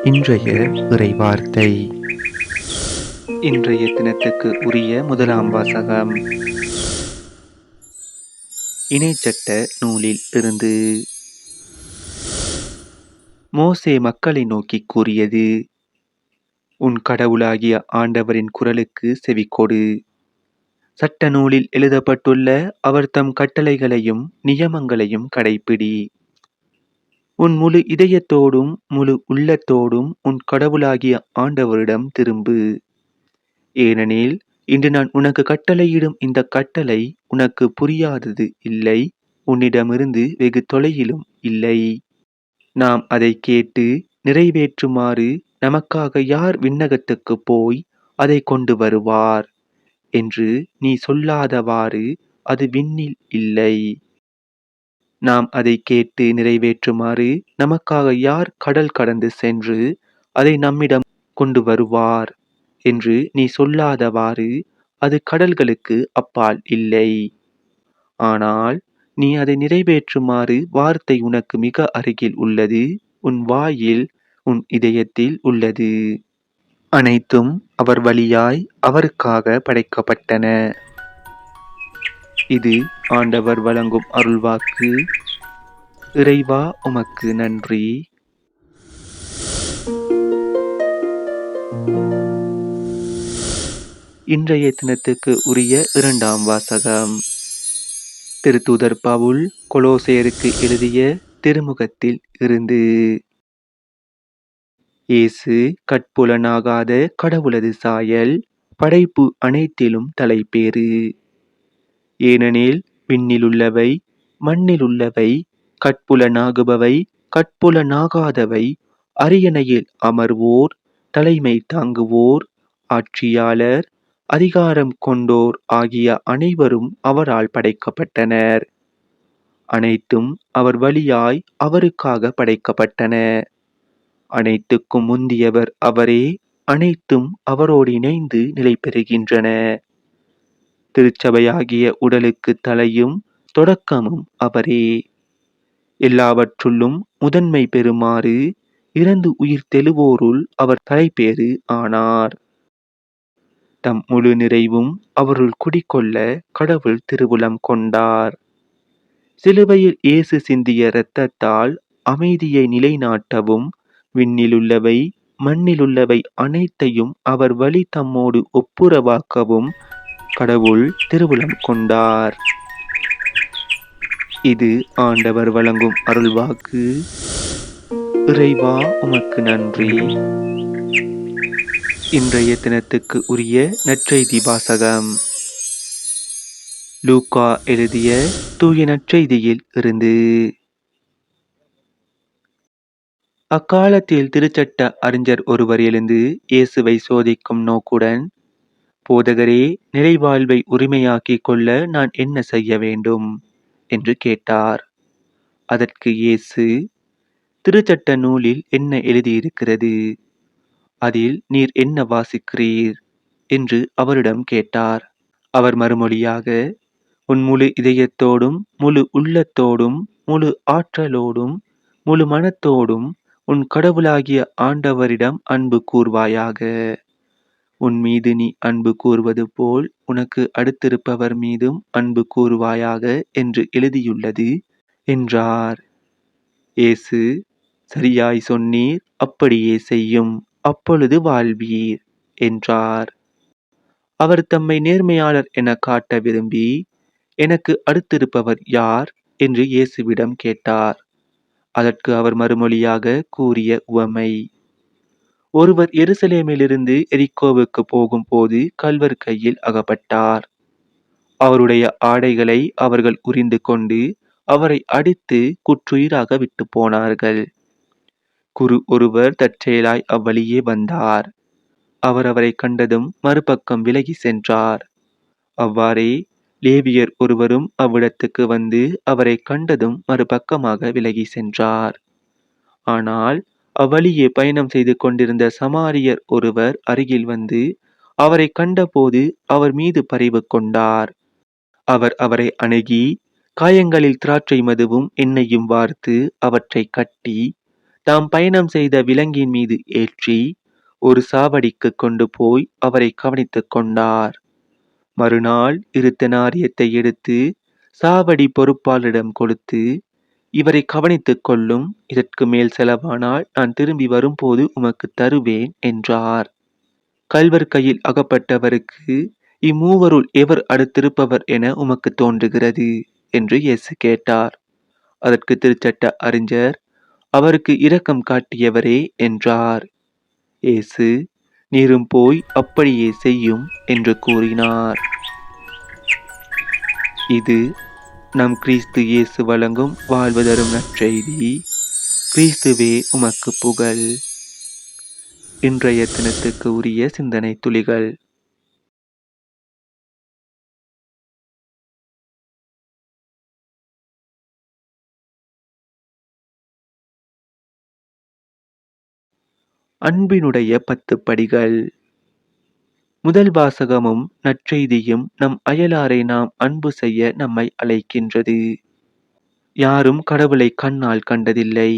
இன்றைய இறைவார்த்தை. இன்றைய தினத்துக்கு உரிய முதலாம் வாசகம் இணைச்சட்ட நூலில் இருந்து. மோசே மக்களை நோக்கி கூறியது: உன் கடவுளாகிய ஆண்டவரின் குரலுக்கு செவிகொடு. சட்ட நூலில் எழுதப்பட்டுள்ள அவர் தம் கட்டளைகளையும் நியமங்களையும் கடைப்பிடி. உன் முழு இதயத்தோடும் முழு உள்ளத்தோடும் உன் கடவுளாகிய ஆண்டவரிடம் திரும்பு. ஏனெனில் இன்று நான் உனக்கு கட்டளையிடும் இந்த கட்டளை உனக்கு புரியாதது இல்லை, உன்னிடமிருந்து வெகு தொலையிலும் இல்லை. நாம் அதை கேட்டு நிறைவேற்றுமாறு நமக்காக யார் விண்ணகத்துக்கு போய் அதை கொண்டு வருவார் என்று நீ சொல்லாதவாறு அது விண்ணில் இல்லை. நாம் அதை கேட்டு நிறைவேற்றுமாறு நமக்காக யார் கடல் கடந்து சென்று அதை நம்மிடம் கொண்டு வருவார் என்று நீ சொல்லாதவாறு அது கடல்களுக்கு அப்பால் இல்லை. ஆனால் நீ அதை நிறைவேற்றுமாறு வார்த்தை உனக்கு மிக அருகில் உள்ளது, உன் வாயில் உன் இதயத்தில் உள்ளது. அனைத்தும் அவர் வழியாய் அவருக்காக படைக்கப்பட்டன. இது ஆண்டவர் வழங்கும் அருள்வாக்கு. இறைவா, உமக்கு நன்றி. இன்றைய தினத்துக்கு உரிய இரண்டாம் வாசகம் திருத்தூதர் பவுல் கொலோசேயருக்கு எழுதிய திருமுகத்தில் இருந்து. இயேசு கட்புலனாகாத கடவுளது சாயல், படைப்பு அனைத்திலும் தலைப்பேறு. ஏனெனில் விண்ணிலுள்ளவை மண்ணிலுள்ளவை, கட்புலனாகுபவை கட்புலனாகாதவை, அரியணையில் அமர்வோர், தலைமை தாங்குவோர், ஆட்சியாளர், அதிகாரம் கொண்டோர் ஆகிய அனைவரும் அவரால் படைக்கப்பட்டனர். அனைத்தும் அவர் வழியாய் அவருக்காக படைக்கப்பட்டன. அனைத்துக்கும் முந்தியவர் அவரே, அனைத்தும் அவரோடு இணைந்து நிலை பெறுகின்றன. திருச்சபையாகிய உடலுக்கு தலையும் தொடக்கமும் அவரே. எல்லாவற்றுள்ளும் முதன்மை பெறுமாறு இறந்து உயிர் தெழுவோருள் அவர் தலைப்பேறு ஆனார். தம் முழு நிறைவும் அவருள் குடிகொள்ள கடவுள் திருவுளம் கொண்டார். சிலுவையில் இயேசு சிந்திய இரத்தத்தால் அமைதியை நிலைநாட்டவும், விண்ணிலுள்ளவை மண்ணிலுள்ளவை அனைத்தையும் அவர் வழி தம்மோடு ஒப்புரவாக்கவும் கடவுள் திருவுளம் கொண்டார். இது ஆண்டவர் வழங்கும் அருள்வாக்கு. இறைவா, உமக்கு நன்றி. இன்றைய தினத்துக்கு உரிய நற்செய்தி வாசகம் லூக்கா எழுதிய தூய நற்செய்தியில் இருந்து. அக்காலத்தில் திருச்சட்ட அறிஞர் ஒருவர் எழுந்து இயேசுவை சோதிக்கும் நோக்குடன், போதகரே, நிலைவாழ்வை உரிமையாக்கிக் கொள்ள நான் என்ன செய்ய வேண்டும் என்று கேட்டார். அதற்கு இயேசு, திருச்சட்ட நூலில் என்ன எழுதியிருக்கிறது? அதில் நீர் என்ன வாசிக்கிறீர் என்று அவரிடம் கேட்டார். அவர் மறுமொழியாக, உன் முழு இதயத்தோடும் முழு உள்ளத்தோடும் முழு ஆற்றலோடும் முழு மனத்தோடும் உன் கடவுளாகிய ஆண்டவரிடம் அன்பு கூர்வாயாக. உன் மீது நீ அன்பு கூர்வது போல் உனக்கு அடுத்திருப்பவர் மீதும் அன்பு கூர்வாயாக என்று எழுதியுள்ளது என்றார். இயேசு, சரியாய் சொன்னீர், அப்படியே செய்யும், அப்பொழுது வாழ்வீர் என்றார். அவர் தம்மை நேர்மையாளர் என காட்ட விரும்பி, எனக்கு அடுத்திருப்பவர் யார் என்று இயேசுவிடம் கேட்டார். அதற்கு அவர் மறுமொழியாக கூறிய உவமை: ஒருவர் எருசலேமிலிருந்து எரிகோவுக்கு போகும் போது கள்வர் கையில் அகப்பட்டார். அவருடைய ஆடைகளை அவர்கள் உரிந்து கொண்டு அவரை அடித்து குற்றுயிராக விட்டு போனார்கள். குரு ஒருவர் தற்செயலாய் அவ்வழியே வந்தார். அவர் அவரை கண்டதும் மறுபக்கம் விலகி சென்றார். அவ்வாறே லேவியர் ஒருவரும் அவ்விடத்துக்கு வந்து அவரை கண்டதும் மறுபக்கமாக விலகி சென்றார். ஆனால் அவ்வழியே பயணம் செய்து கொண்டிருந்த சமாரியர் ஒருவர் அருகில் வந்து அவரை கண்டபோது அவர் மீது பரிவு கொண்டார். அவர் அவரை அணுகி காயங்களில் திராட்சை மதுவும் எண்ணெயும் வார்த்து அவற்றை கட்டி தாம் பயணம் செய்த விலங்கின் மீது ஏற்றி ஒரு சாவடிக்கு கொண்டு போய் அவரை கவனித்துக் கொண்டார். மறுநாள் 2 தெனாரியத்தை எடுத்து சாவடி பொறுப்பாளரிடம் கொடுத்து, இவரை கவனித்துக் கொள்ளும், இதற்கு மேல் செலவானால் நான் திரும்பி வரும்போது உமக்கு தருவேன் என்றார். கள்வர் கையில் அகப்பட்டவருக்கு, இம்மூவருள் எவர் அடுத்திருப்பவர் என உமக்கு தோன்றுகிறது என்று இயேசு கேட்டார். அதற்கு திருச்சட்ட அறிஞர், அவருக்கு இரக்கம் காட்டியவரே என்றார். இயேசு, நீரும் போய் அப்படியே செய்யும் என்று கூறினார். இது நம் கிறிஸ்து இயேசு வழங்கும் வாழ்வு தரும் நற்செய்தி. கிறிஸ்துவே உமக்கு புகழ். இன்றைய தினத்துக்கு உரிய சிந்தனை துளிகள். அன்பினுடைய 10 படிகள். முதல் வாசகமும் நற்செய்தியும் நம் அயலாரை நாம் அன்பு செய்ய நம்மை அழைக்கின்றது. யாரும் கடவுளை கண்ணால் கண்டதில்லை.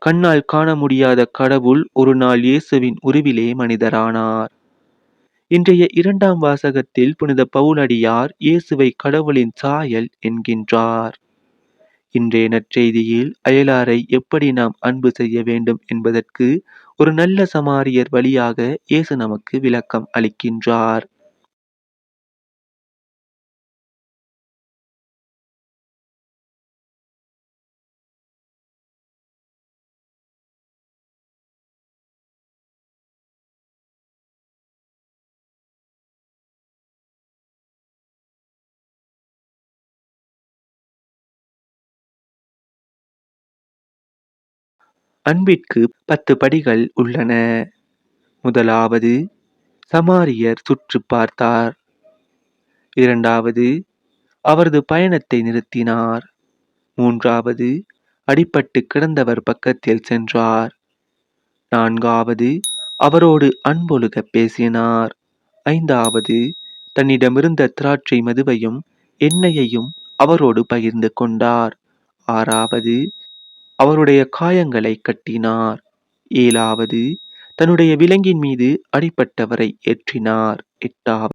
கண்ணால் காண முடியாத கடவுள் ஒரு நாள் இயேசுவின் உருவிலே மனிதரானார். இன்றைய 2ஆம் வாசகத்தில் புனித பவுலடியார் இயேசுவை கடவுளின் சாயல் என்கின்றார். இன்றைய நற்செய்தியில் அயலாரை எப்படி நாம் அன்பு செய்ய வேண்டும் என்பதற்கு ஒரு நல்ல சமாரியர் வழியாக இயேசு நமக்கு விளக்கம் அளிக்கின்றார். அன்பிற்கு 10 படிகள் உள்ளன. முதலாவது, சமாரியர் சுற்று பார்த்தார். 2வது, அவரது பயணத்தை நிறுத்தினார். 3வது, அடிபட்டு கிடந்தவர் பக்கத்தில் சென்றார். 4வது, அவரோடு அன்பொழுக பேசினார். 5வது, தன்னிடமிருந்த திராட்சை மதுவையும் எண்ணெயையும் அவரோடு பகிர்ந்து கொண்டார். 6வது, அவருடைய காயங்களை கட்டினார். 7வது, தன்னுடைய விலங்கின் மீது அடிபட்டவரை ஏற்றினார். 8வது,